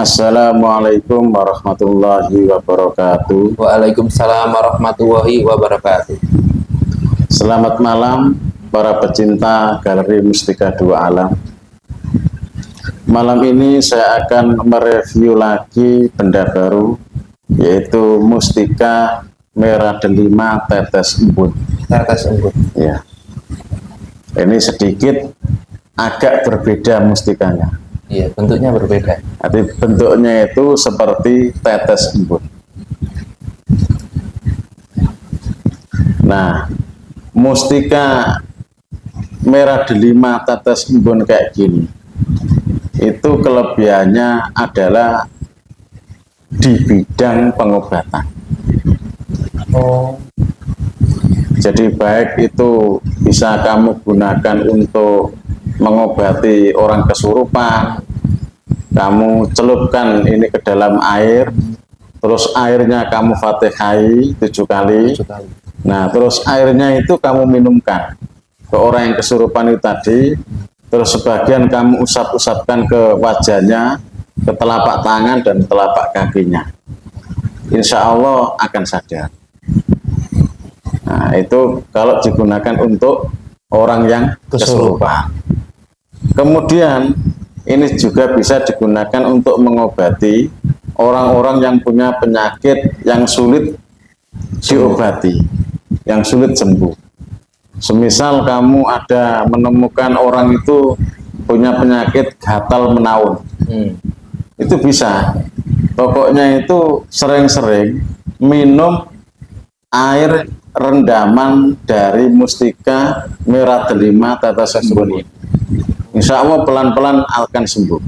Assalamualaikum warahmatullahi wabarakatuh. Waalaikumsalam warahmatullahi wabarakatuh. Selamat malam para pecinta Galeri Mustika Dua Alam. Malam ini saya akan mereview lagi benda baru, yaitu mustika merah delima tetes embun. Tetes embun. Ya. Ini sedikit agak berbeda mustikanya. Iya, bentuknya berbeda. Jadi bentuknya itu seperti tetes embun. Nah, mustika merah delima tetes embun kayak gini, itu kelebihannya adalah di bidang pengobatan. Oh. Jadi baik itu bisa kamu gunakan untuk mengobati orang kesurupan, kamu celupkan ini ke dalam air, terus airnya kamu fatihai 7 kali. Nah, terus airnya itu kamu minumkan ke orang yang kesurupan itu tadi, terus sebagian kamu usap-usapkan ke wajahnya, ke telapak tangan dan telapak kakinya. Insya Allah akan sadar. Nah, itu kalau digunakan untuk orang yang kesurupan. Kemudian ini juga bisa digunakan untuk mengobati orang-orang yang punya penyakit yang sulit diobati, yang sulit sembuh. Semisal kamu ada menemukan orang itu punya penyakit gatal menaun, itu bisa. Pokoknya itu sering-sering minum air rendaman dari mustika merah delima tetes embun ini. Insya Allah pelan-pelan akan sembuh.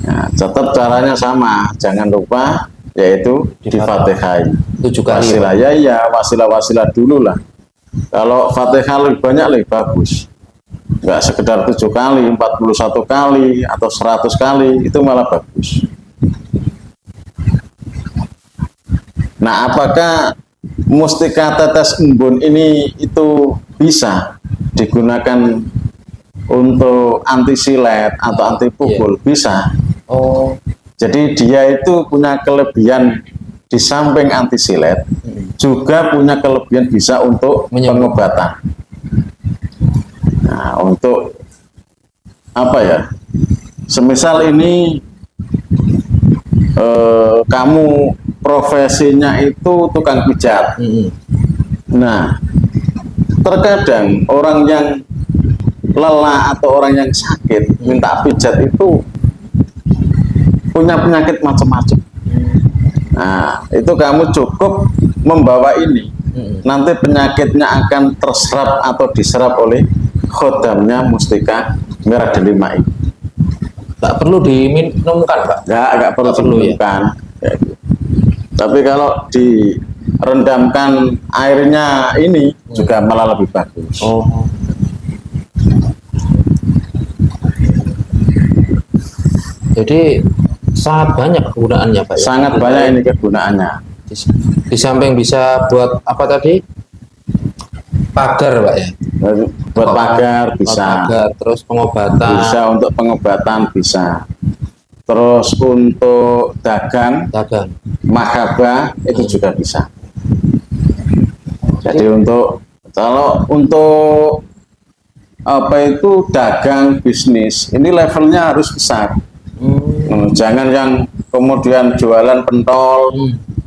Nah, tetap caranya sama, jangan lupa yaitu difatihai 7 kali. Wasilah ya, wasilah dulu lah. Kalau fatihah lebih banyak lebih bagus. Enggak sekedar 7 kali, 41 kali atau 100 kali, itu malah bagus. Nah, apakah mustika tetes embun ini itu bisa digunakan untuk anti silet atau anti pukul? Bisa. Oh. Jadi dia itu punya kelebihan di samping anti silet, juga punya kelebihan bisa untuk pengobatan. Nah, untuk apa ya? Semisal ini kamu profesinya itu tukang pijat. Nah, terkadang orang yang lelah atau orang yang sakit minta pijat itu punya penyakit macam-macam. Nah, itu kamu cukup membawa ini, nanti penyakitnya akan terserap atau diserap oleh khodamnya mustika merah delima ini. Tak perlu diminumkan, Pak? Nggak perlu diminumkan. Ya. Tapi kalau direndamkan airnya ini juga malah lebih bagus. Oh. Jadi sangat banyak kegunaannya, Pak. Sangat banyak ini kegunaannya. Di samping bisa buat apa tadi? Pagar, Pak ya. Buat pagar bisa. Pagar, terus pengobatan. Bisa untuk pengobatan bisa. Terus untuk dagang, mahabah itu juga bisa. Jadi kalau untuk apa itu dagang bisnis, ini levelnya harus besar. Jangan yang kemudian jualan pentol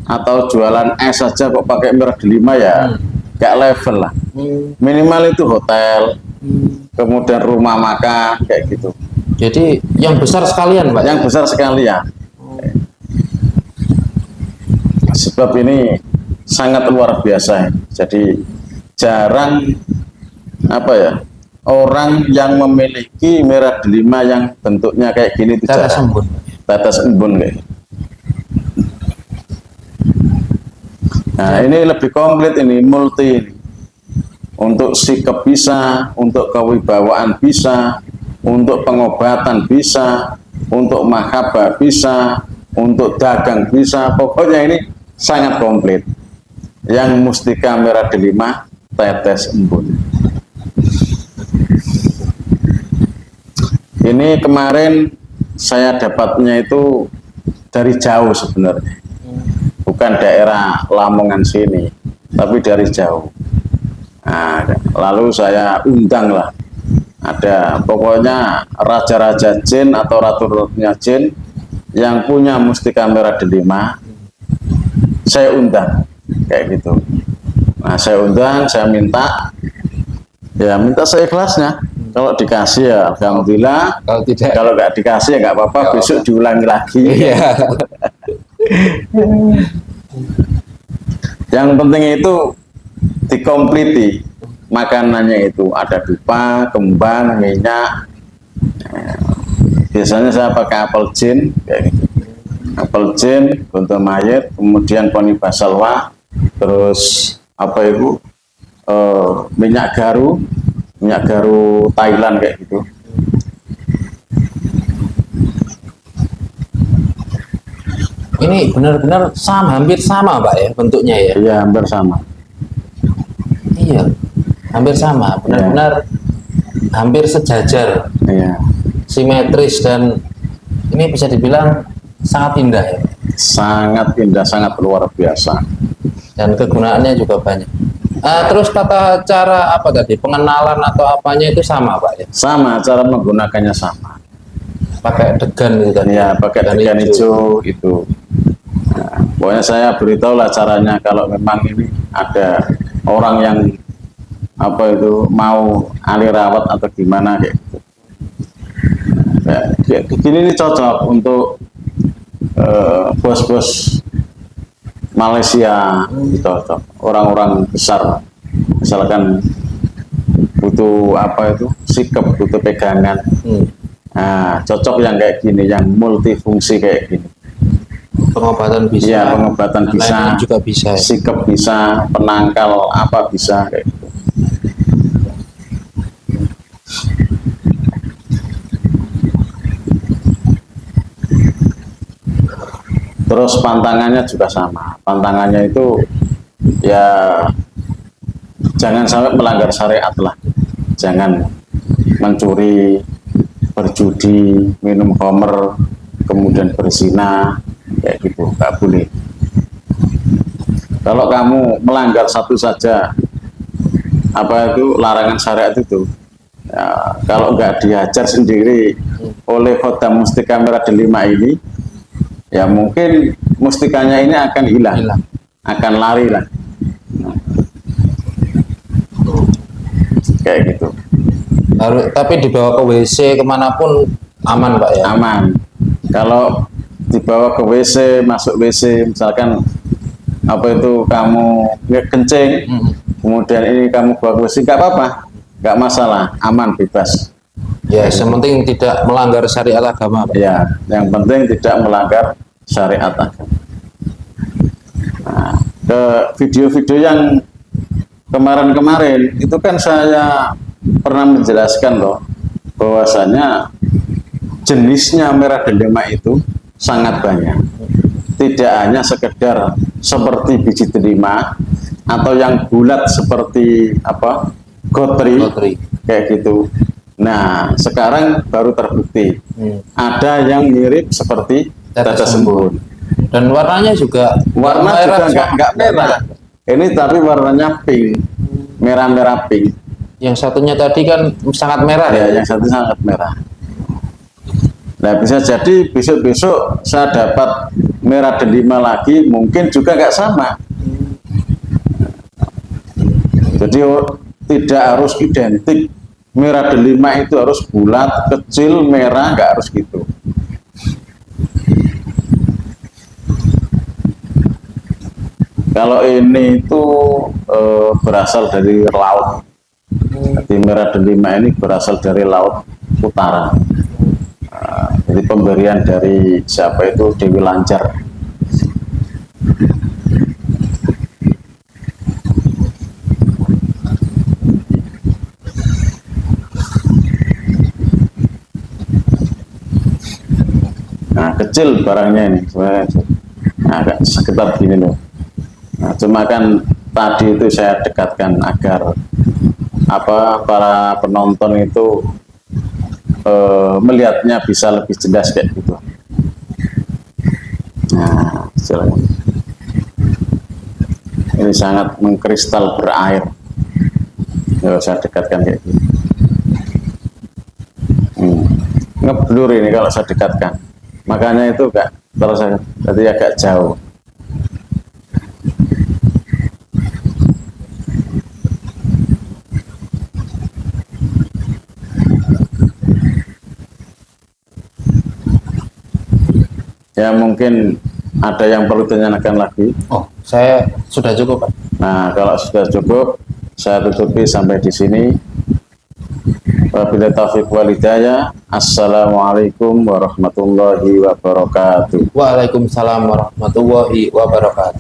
atau jualan es saja kok pakai merah delima ya, gak level lah. Minimal itu hotel, kemudian rumah makan kayak gitu. Jadi yang besar sekalian, Pak. Yang besar sekalian. Sebab ini sangat luar biasa. Jadi jarang apa ya, orang yang memiliki merah delima yang bentuknya kayak gini itu tetes jarang. Embun. Tetes embun kayak. Nah, ini lebih komplit, ini multi ini. Untuk sikap bisa, untuk kewibawaan bisa, untuk pengobatan bisa, untuk mahabbah bisa, untuk dagang bisa. Pokoknya ini sangat komplit. Yang mustika merah delima tetes embun. Ini kemarin saya dapatnya itu dari jauh sebenarnya, bukan daerah Lamongan sini, tapi dari jauh. Nah, lalu saya undang lah, ada pokoknya raja-raja jin atau ratu-ratunya jin yang punya mustika merah delima, saya undang kayak gitu. Nah, saya undang, saya minta, ya minta seikhlasnya. Kalau dikasih ya alhamdulillah, Kalau tidak, kalau nggak dikasih ya nggak apa-apa, besok diulangi lagi. iya. Yang penting itu dikompliti makanannya, itu ada dupa, kembang, minyak. Biasanya saya pakai apel jin kayak gitu. Apel jin, gonta mayit, kemudian poni basalwa, terus apa itu minyak garu Thailand kayak gitu. Ini benar-benar sama, hampir sama Pak ya bentuknya ya. Iya, hampir sama. Iya, hampir sama, benar-benar hampir sejajar, Iya, simetris, dan ini bisa dibilang sangat indah ya. sangat indah, sangat luar biasa. Dan kegunaannya juga banyak. Terus tata cara apa tadi, pengenalan atau apanya itu sama Pak ya? Sama, cara menggunakannya sama. Pakai degan gitu kan? Ya, pakai degan hijau itu. Nah, pokoknya saya beritahu lah caranya kalau memang ini ada orang yang apa itu mau alih rawat atau gimana kayak gitu. Nah, kayak begini ini cocok untuk bos-bos Malaysia, cocok. Orang-orang besar, misalkan butuh apa itu sikap, butuh pegangan. Nah, cocok yang kayak gini, yang multifungsi kayak gini. Pengobatan bisa, Ya, pengobatan dan bisa, lainnya juga bisa ya? sikap bisa, penangkal apa bisa kayak gitu. Terus pantangannya juga sama. Pantangannya itu ya jangan sampai melanggar syariat lah. Jangan mencuri, berjudi, minum khamr, kemudian berzina, kayak gitu, nggak boleh. Kalau kamu melanggar satu saja, apa itu larangan syariat itu, ya, kalau nggak dihajar sendiri oleh Khodam Mustika Merah Delima ini, ya mungkin mustikanya ini akan hilang, akan lari lah. Kayak gitu. Harus, tapi dibawa ke WC kemanapun aman Pak ya? Aman. Kalau dibawa ke WC, masuk WC, misalkan apa itu kamu kencing, kemudian ini kamu bawa ke WC, nggak apa-apa, nggak masalah, aman, bebas. Ya, yang penting tidak melanggar syariat agama Pak. Ya, yang penting tidak melanggar syariat agama. Nah, ke video-video yang kemarin-kemarin itu kan saya pernah menjelaskan loh, bahwasanya jenisnya merah delima itu sangat banyak. Tidak hanya sekedar seperti biji delima atau yang bulat seperti apa gotri, kayak gitu. Nah, sekarang baru terbukti ada yang mirip seperti tetes embun. Dan warnanya juga Warna juga nggak merah. Ini tapi warnanya pink, merah-merah pink. Yang satunya tadi kan sangat merah Ya, ya. yang satu sangat merah. Nah, bisa jadi besok-besok saya dapat merah delima lagi, mungkin juga nggak sama. Jadi tidak harus identik. Merah delima itu harus bulat, kecil, merah, nggak harus gitu. Kalau ini itu berasal dari laut. Jadi merah delima ini berasal dari laut utara. Jadi pemberian dari siapa itu, Dewi Lancar. Nah, kecil barangnya ini, nah, agak sekitar gini loh. Nah, cuma kan tadi itu saya dekatkan agar apa para penonton itu melihatnya bisa lebih jelas kayak gitu. Nah, silakan. Ini sangat mengkristal berair. Nggak usah dekatkan kayak gitu. Ngeblur ini kalau saya dekatkan. Makanya itu enggak terus jadi agak jauh. Ya mungkin ada yang perlu ditanyakan lagi. Oh, saya sudah cukup, Pak. Nah, kalau sudah cukup, saya tutupi sampai di sini. Wabillahi taufiq wal hidayah. Assalamualaikum warahmatullahi wabarakatuh. Waalaikumsalam warahmatullahi wabarakatuh.